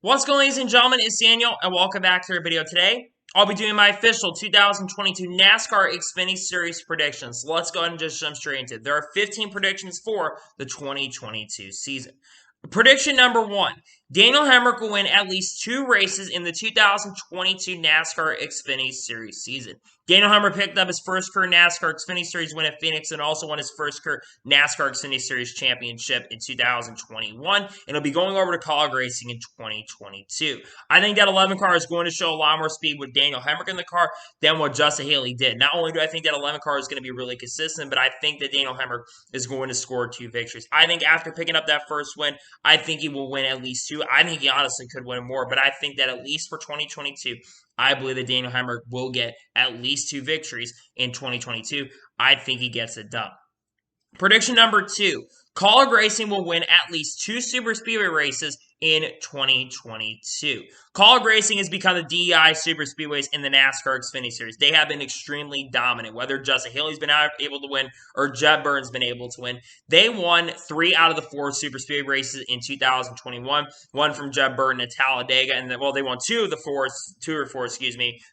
What's going on, ladies and gentlemen? It's Daniel, and welcome back to our video today. I'll be doing my official 2022 NASCAR Xfinity Series predictions. So let's go ahead and just jump straight into it. There are 15 predictions for the 2022 season. Prediction number 1. Daniel Hamrick will win at least 2 races in the 2022 NASCAR Xfinity Series season. Daniel Hamrick picked up his first career NASCAR Xfinity Series win at Phoenix and also won his first career NASCAR Xfinity Series championship in 2021. And he'll be going over to college racing in 2022. I think that 11 car is going to show a lot more speed with Daniel Hamrick in the car than what Justin Haley did. Not only do I think that 11 car is going to be really consistent, but I think that Daniel Hamrick is going to score 2 victories. I think after picking up that first win, I think he will win at least 2. I think he honestly could win more, but I think that at least for 2022, I believe that Daniel Hamrick will get at least 2 victories in 2022. I think he gets it done. Prediction number 2. College Racing will win at least 2 Super Speedway races in 2022. College Racing has become the DEI Super Speedways in the NASCAR Xfinity Series. They have been extremely dominant, whether Justin Haley's been able to win or Jeb Burns been able to win. They won 3 out of the 4 Super Speedway races in 2021. One from Jeb Burton at Talladega, and then, they won 2 or 4,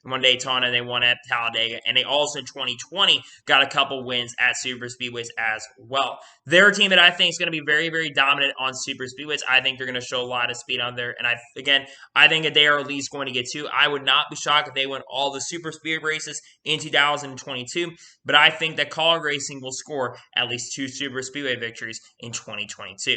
one Daytona, and they won at Talladega. And they also in 2020 got a couple wins at Super Speedways as well. They're a team that I think is going to be very, very dominant on Super Speedways. I think they're going to show a lot of speed on there. And I think that they are at least going to get 2. I would not be shocked if they win all the Super Speedway races in 2022. But I think that College Racing will score at least 2 Super Speedway victories in 2022.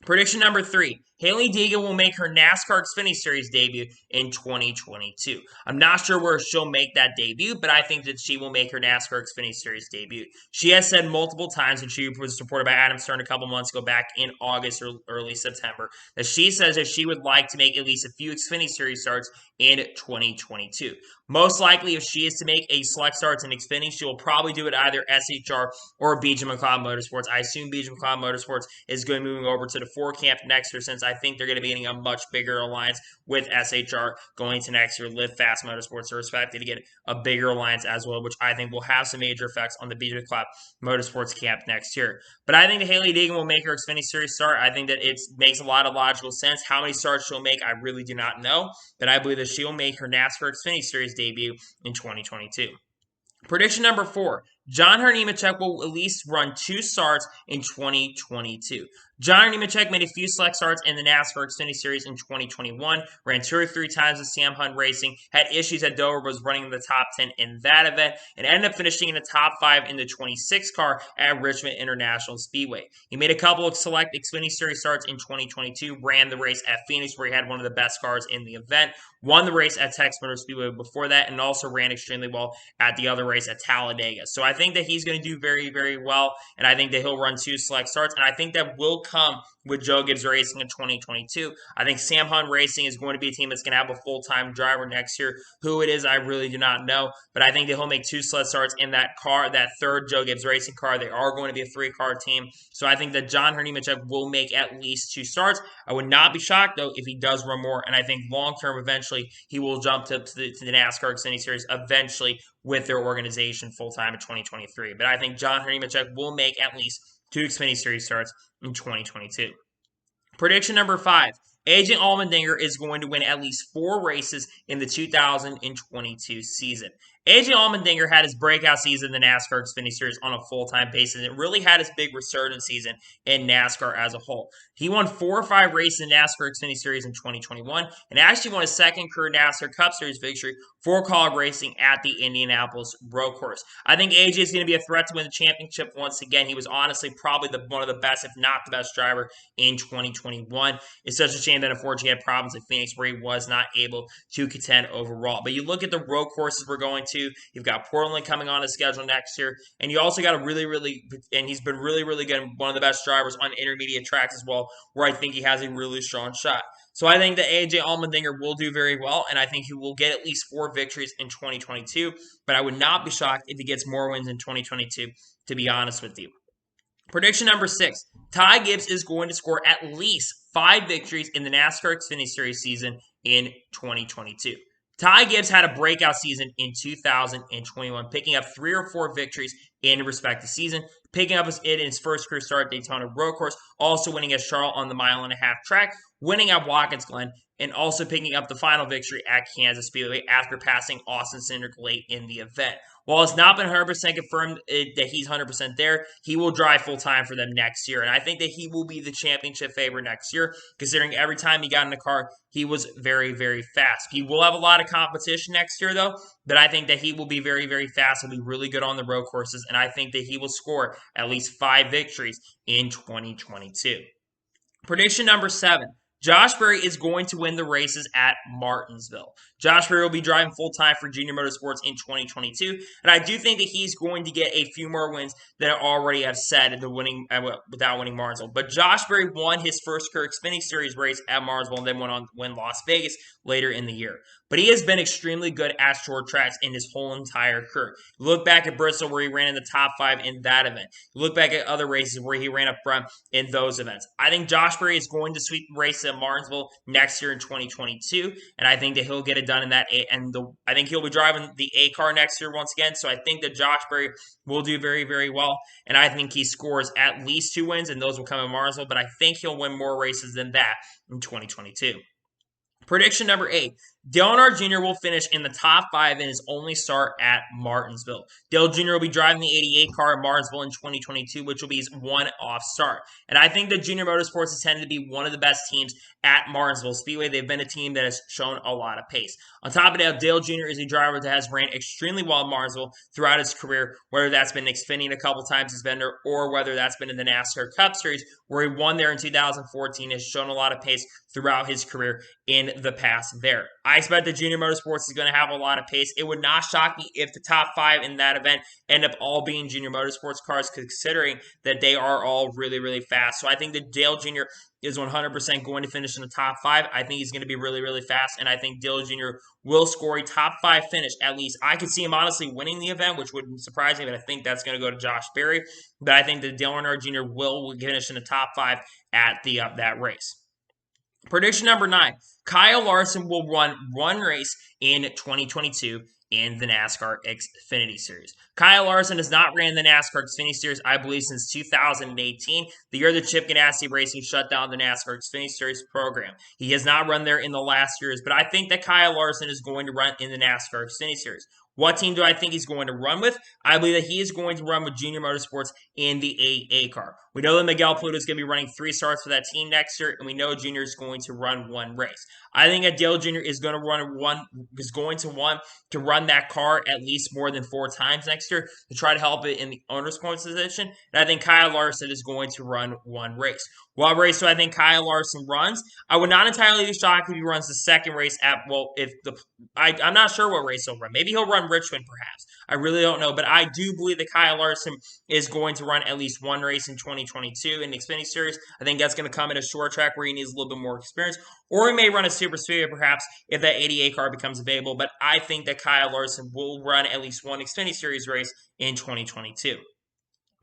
Prediction number 3. Hailie Deegan will make her NASCAR Xfinity Series debut in 2022. I'm not sure where she'll make that debut, but I think that she will make her NASCAR Xfinity Series debut. She has said multiple times, and she was reported by Adam Stern a couple months ago back in August or early September, that she says that she would like to make at least a few Xfinity Series starts in 2022. Most likely, if she is to make a select starts in Xfinity, she will probably do it either SHR or BJ McLeod Motorsports. I assume BJ McLeod Motorsports is going to be moving over to the 4 camp next year, since I think they're going to be getting a much bigger alliance with SHR going to next year. Live Fast Motorsports are expected to get a bigger alliance as well, which I think will have some major effects on the BJ McLeod Motorsports camp next year. But I think that Hailie Deegan will make her Xfinity Series start. I think that it makes a lot of logical sense. How many starts she'll make, I really do not know, but I believe that she will make her NASCAR Xfinity Series debut in 2022. Prediction number 4. John Hunter Nemechek will at least run 2 starts in 2022. John Hunter Nemechek made a few select starts in the NASCAR Xfinity Series in 2021, ran 2 or 3 times with Sam Hunt Racing, had issues at Dover, was running in the top 10 in that event, and ended up finishing in the top 5 in the 26 car at Richmond International Speedway. He made a couple of select Xfinity Series starts in 2022, ran the race at Phoenix where he had one of the best cars in the event, won the race at Texas Motor Speedway before that, and also ran extremely well at the other race at Talladega. So I think that he's going to do very, very well, and I think that he'll run 2 select starts, and I think that will come with Joe Gibbs Racing in 2022. I think Sam Hunt Racing is going to be a team that's going to have a full-time driver next year. Who it is, I really do not know, but I think that he'll make 2 select starts in that car, that third Joe Gibbs Racing car. They are going to be a 3-car team, so I think that John Hunter Nemechek will make at least 2 starts. I would not be shocked, though, if he does run more, and I think long-term, eventually, he will jump to the NASCAR Xfinity Series eventually with their organization full-time in 2023. But I think John Hunter Nemechek will make at least 2 Xfinity Series starts in 2022. Prediction number 5. AJ Allmendinger is going to win at least 4 races in the 2022 season. AJ Allmendinger had his breakout season in the NASCAR Xfinity Series on a full-time basis. It really had his big resurgence season in NASCAR as a whole. He won 4 or 5 races in NASCAR Xfinity Series in 2021 and actually won his second career NASCAR Cup Series victory for college racing at the Indianapolis Road Course. I think AJ is going to be a threat to win the championship once again. He was honestly probably one of the best, if not the best driver in 2021. It's such a shame that unfortunately he had problems at Phoenix where he was not able to contend overall. But you look at the road courses we're going to. You've got Portland coming on the schedule next year, and you also got and he's been really, really good, one of the best drivers on intermediate tracks as well, where I think he has a really strong shot. So I think that AJ Allmendinger will do very well, and I think he will get at least 4 victories in 2022, but I would not be shocked if he gets more wins in 2022, to be honest with you. Prediction number 6. Ty Gibbs is going to score at least 5 victories in the NASCAR Xfinity Series season in 2022. Ty Gibbs had a breakout season in 2021, picking up 3 or 4 victories in respective season, picking up in his first career start at Daytona Road Course, also winning at Charlotte on the 1.5-mile track, winning at Watkins Glen, and also picking up the final victory at Kansas Speedway after passing Austin Cindric late in the event. While it's not been 100% confirmed that he's 100% there, he will drive full-time for them next year. And I think that he will be the championship favorite next year, considering every time he got in the car, he was very, very fast. He will have a lot of competition next year, though, but I think that he will be very, very fast. He'll be really good on the road courses, and I think that he will score at least 5 victories in 2022. Prediction number 7. Josh Berry is going to win the races at Martinsville. Josh Berry will be driving full-time for Junior Motorsports in 2022, and I do think that he's going to get a few more wins than I already have said without winning Martinsville. But Josh Berry won his first career Xfinity Series race at Martinsville and then went on to win Las Vegas later in the year. But he has been extremely good at short tracks in his whole entire career. You look back at Bristol where he ran in the top 5 in that event. You look back at other races where he ran up front in those events. I think Josh Berry is going to sweep the race at Martinsville next year in 2022, and I think that he'll get it done in that I think he'll be driving the A car next year once again, so I think that Josh Berry will do very, very well, and I think he scores at least 2 wins, and those will come in Martinsville, but I think he'll win more races than that in 2022. Prediction number 8. Dale Earnhardt Jr. will finish in the top 5 in his only start at Martinsville. Dale Jr. will be driving the 88 car at Martinsville in 2022, which will be his one-off start. And I think that Junior Motorsports has tended to be one of the best teams at Martinsville Speedway. They've been a team that has shown a lot of pace. On top of that, Dale Jr. is a driver that has ran extremely well at Martinsville throughout his career, whether that's been Xfinity a couple times as vendor or whether that's been in the NASCAR Cup Series, where he won there in 2014, has shown a lot of pace throughout his career in the past there. I expect that Junior Motorsports is going to have a lot of pace. It would not shock me if the top 5 in that event end up all being Junior Motorsports cars, considering that they are all really, really fast. So I think that Dale Jr. is 100% going to finish in the top 5. I think he's going to be really, really fast, and I think Dale Jr. will score a top 5 finish at least. I could see him honestly winning the event, which wouldn't surprise me, but I think that's going to go to Josh Berry. But I think that Dale Earnhardt Jr. will finish in the top 5 at that race. Prediction number 9. Kyle Larson will run one race in 2022 in the NASCAR Xfinity Series. Kyle Larson has not ran the NASCAR Xfinity Series, I believe, since 2018, the year that Chip Ganassi Racing shut down the NASCAR Xfinity Series program. He has not run there in the last years, but I think that Kyle Larson is going to run in the NASCAR Xfinity Series. What team do I think he's going to run with? I believe that he is going to run with Junior Motorsports in the 8A car. We know that Miguel Pluto is going to be running 3 starts for that team next year, and we know Junior is going to run 1 race. I think that Dale Jr. is going to want to run that car at least more than 4 times next year to try to help it in the owner's points position. And I think Kyle Larson is going to run 1 race. What race do I think Kyle Larson runs? I would not entirely be shocked if he runs the second race I'm not sure what race he'll run. Maybe he'll run Richmond, perhaps. I really don't know, but I do believe that Kyle Larson is going to run at least 1 race in 2022 in the Xfinity Series. I think that's going to come in a short track where he needs a little bit more experience, or he may run a super speedway, perhaps, if that 88 car becomes available, but I think that Kyle Larson will run at least 1 Xfinity Series race in 2022.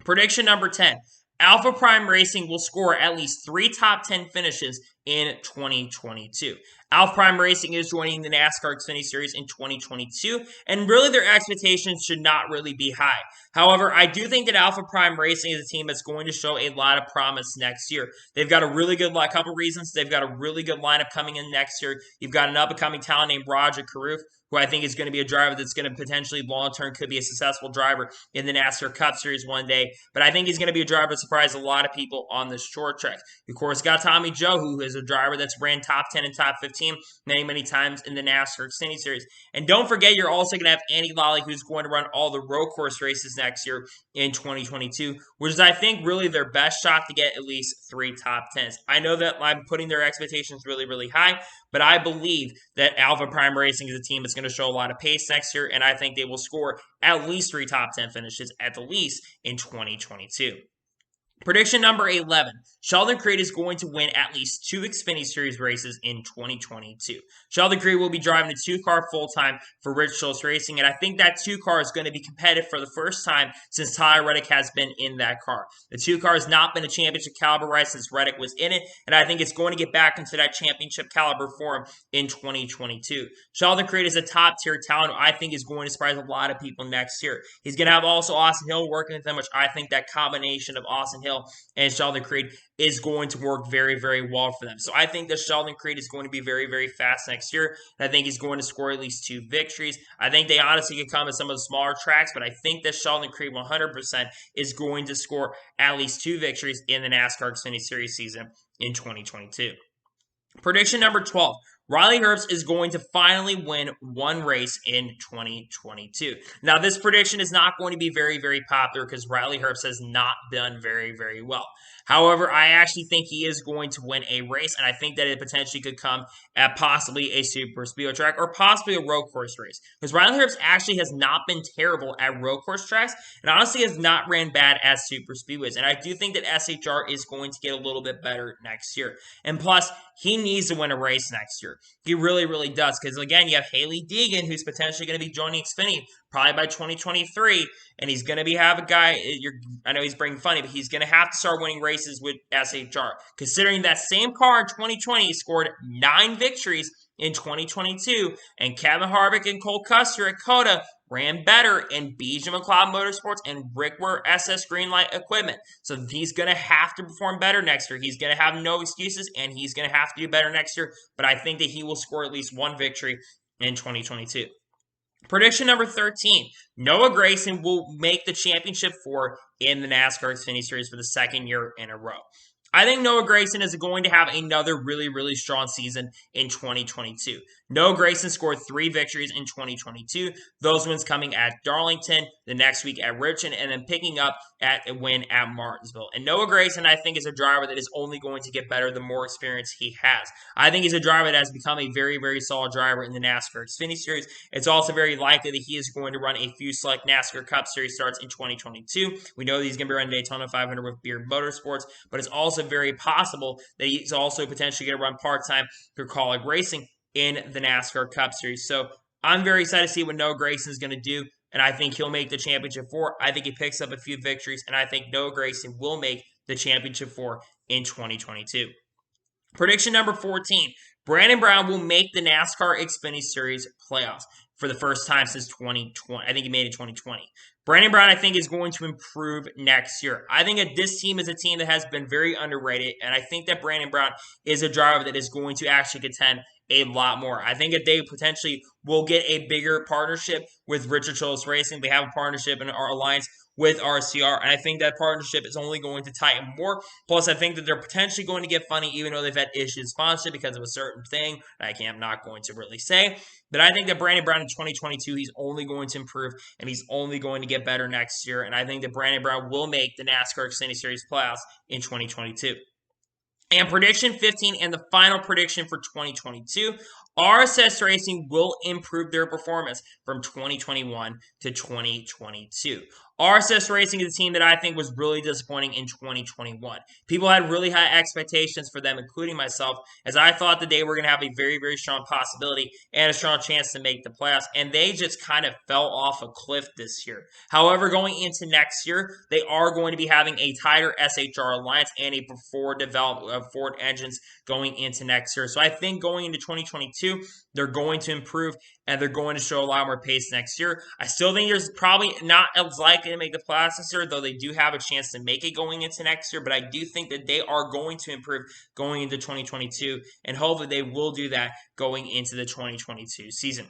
Prediction number 10. Alpha Prime Racing will score at least 3 top 10 finishes in 2022. Alpha Prime Racing is joining the NASCAR Xfinity Series in 2022, and really their expectations should not really be high. However, I do think that Alpha Prime Racing is a team that's going to show a lot of promise next year. They've got a really good couple reasons. They've got a really good lineup coming in next year. You've got an up-and-coming talent named Roger Carruth, who I think is going to be a driver that's going to potentially long-term could be a successful driver in the NASCAR Cup Series one day. But I think he's going to be a driver that surprises a lot of people on the short track. Of course, got Tommy Joe, who is a driver that's ran top 10 and top 15 many, many times in the NASCAR Xfinity Series. And don't forget, you're also going to have Andy Lally, who's going to run all the road course races next year in 2022, which is, I think, really their best shot to get at least 3 top 10s. I know that I'm putting their expectations really, really high, but I believe that Alpha Prime Racing is a team that's going to show a lot of pace next year, and I think they will score at least 3 top 10 finishes at the least in 2022. Prediction number 11. Sheldon Crate is going to win at least 2 Xfinity Series races in 2022. Sheldon Crate will be driving a 2-car full-time for Rich Schultz Racing, and I think that 2-car is going to be competitive for the first time since Tyler Reddick has been in that car. The 2-car has not been a championship caliber ride since Reddick was in it, and I think it's going to get back into that championship caliber form in 2022. Sheldon Crate is a top-tier talent who I think is going to surprise a lot of people next year. He's going to have also Austin Hill working with them, which I think that combination of Austin Hill and Sheldon Crate is going to work very, very well for them. So I think that Sheldon Crate is going to be very, very fast next year. And I think he's going to score at least 2 victories. I think they honestly could come at some of the smaller tracks, but I think that Sheldon Crate 100% is going to score at least 2 victories in the NASCAR Xfinity Series season in 2022. Prediction number 12. Riley Herbst is going to finally win 1 race in 2022. Now, this prediction is not going to be very, very popular because Riley Herbst has not done very, very well. However, I actually think he is going to win a race, and I think that it potentially could come at possibly a super speedway track or possibly a road course race. Because Riley Herbst actually has not been terrible at road course tracks, and honestly has not ran bad at super speedways. And I do think that SHR is going to get a little bit better next year. And plus, he needs to win a race next year. He really, really does. Because, again, you have Haley Deegan, who's potentially going to be joining Xfinity probably by 2023. And he's going to have a guy, I know he's bringing funny, but he's going to have to start winning races with SHR. Considering that same car in 2020 scored 9 victories in 2022. And Kevin Harvick and Cole Custer at COTA ran better in BJ McLeod Motorsports and Rickware SS Greenlight equipment. So he's going to have to perform better next year. He's going to have no excuses, and he's going to have to do better next year. But I think that he will score at least 1 victory in 2022. Prediction number 13. Noah Grayson will make the championship 4 in the NASCAR Xfinity Series for the 2nd year in a row. I think Noah Grayson is going to have another really, really strong season in 2022. Noah Grayson scored 3 victories in 2022. Those wins coming at Darlington, the next week at Richmond, and then picking up at a win at Martinsville. And Noah Grayson, I think, is a driver that is only going to get better the more experience he has. I think he's a driver that has become a very, very solid driver in the NASCAR Xfinity Series. It's also very likely that he is going to run a few select NASCAR Cup Series starts in 2022. We know that he's going to be running Daytona 500 with Beard Motorsports, but it's also very possible that he's also potentially going to run part-time through Colleague Racing in the NASCAR Cup Series. So I'm very excited to see what Noah Grayson is going to do, and I think he'll make the championship 4. I think he picks up a few victories, and I think Noah Grayson will make the championship 4 in 2022. Prediction number 14. Brandon Brown will make the NASCAR Xfinity Series playoffs for the first time since 2020. I think he made it 2020. Brandon Brown, I think, is going to improve next year. I think that this team is a team that has been very underrated, and I think that Brandon Brown is a driver that is going to actually contend a lot more. I think that they potentially will get a bigger partnership with Richard Schultz Racing. They have a partnership in our alliance with RCR, and I think that partnership is only going to tighten more. Plus, I think that they're potentially going to get funny, even though they've had issues sponsorship because of a certain thing I'm not going to really say. But I think that Brandon Brown in 2022, he's only going to improve, and he's only going to get better next year. And I think that Brandon Brown will make the NASCAR Xfinity Series playoffs in 2022. And prediction 15 and the final prediction for 2022, RSS Racing will improve their performance from 2021 to 2022. RSS Racing is a team that I think was really disappointing in 2021. People had really high expectations for them, including myself, as I thought that they were going to have a very, very strong possibility and a strong chance to make the playoffs, and they just kind of fell off a cliff this year. However, going into next year, they are going to be having a tighter SHR alliance and a Ford development of Ford engines going into next year. So I think going into 2022, they're going to improve, and they're going to show a lot more pace next year. I still think there's probably not as likely to make the playoffs this year, though they do have a chance to make it going into next year. But I do think that they are going to improve going into 2022, and hopefully they will do that going into the 2022 season.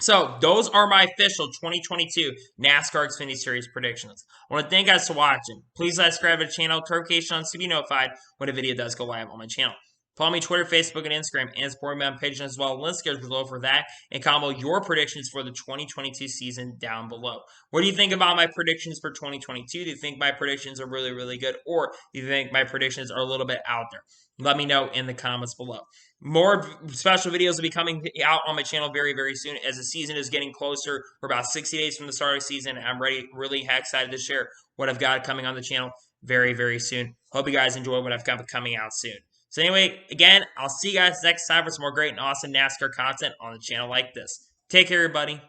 So, those are my official 2022 NASCAR Xfinity Series predictions. I want to thank you guys for watching. Please subscribe to the channel, notification on to be notified when a video does go live on my channel. Follow me Twitter, Facebook, and Instagram, and support me on Patreon as well. Links are below for that, and comment your predictions for the 2022 season down below. What do you think about my predictions for 2022? Do you think my predictions are really, really good, or do you think my predictions are a little bit out there? Let me know in the comments below. More special videos will be coming out on my channel very, very soon as the season is getting closer. We're about 60 days from the start of the season, and I'm really excited to share what I've got coming on the channel very, very soon. Hope you guys enjoy what I've got coming out soon. So anyway, again, I'll see you guys next time for some more great and awesome NASCAR content on the channel like this. Take care, everybody.